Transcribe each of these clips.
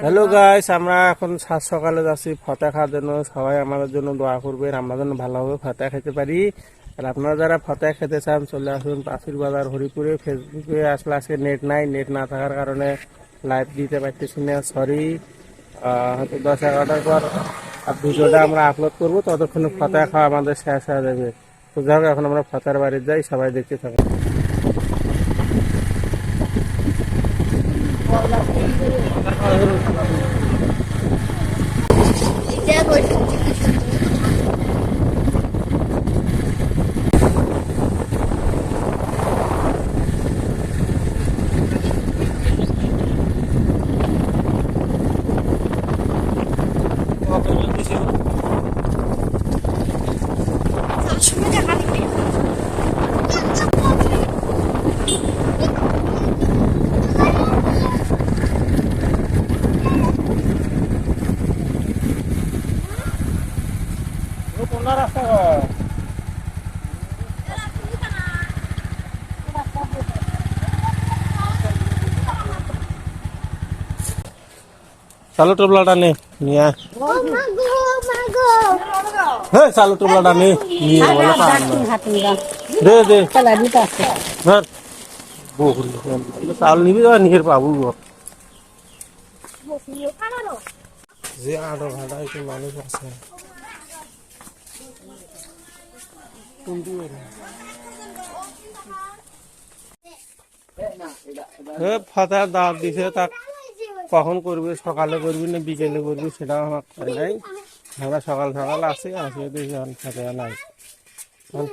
Hello guys, আমরা এখন সাত সকালে যাচ্ছি ফতেহ খাওয়ার জন্য। সবাই আমাদের জন্য দোয়া করবেন, আমরা যেন ভালোভাবে ফতেহ খেতে পারি। আর আপনারা যারা ফতেহ খেতে চান চলে আসুন পাখির বাজার হরিপুরে। ফেসবুকে আসলে আজকে নেট নাই, নেট না থাকার কারণে লাইভ দিতে পারতেছি না, সরি। হয়তো 10-11টার পর ভিডিওটা আমরা আপলোড করবো, ততক্ষণে ফতেহ খাওয়া আমাদের শেষ হয়ে যাবে। তো যাই হোক, এখন আমরা ফতেহের বাড়ি যাই, সবাই দেখতে থাকুন। চালু টোপলাটা নিয়ে চালু টোপলাটা নিয়ে বলে দে দে ধর চাল নিবি নিজের পাবো যে 8 ঘন্টা মানুষ আছে। ফতেহ দাওয়াত দিছে, তা কখন করবি, সকালে করবি না বিকেলে করবি সেটাও আমার নাই। আমরা সকাল সকাল আসি দেখি ফতেহ নাই।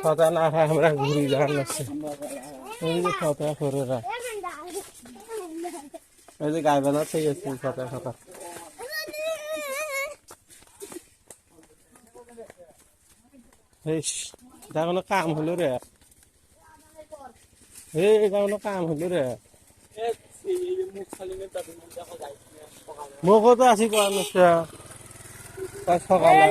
ফতেহ না খাই আমরা ঘুরি যাওয়ার লাগছে। ফতেহ করে রাখ, ওই যে গায়ে বানা থেকে গেছি ফতেহ খাতা। এটা কোনো কাম হলো রে, এটা কোনো কাম হলো রে। মুখও তো আসি কোয়া সকালে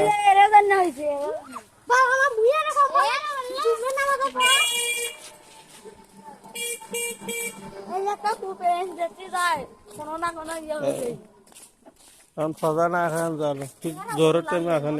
এখন সজা না এখন জানো ঠিক জোরের টাইমে এখন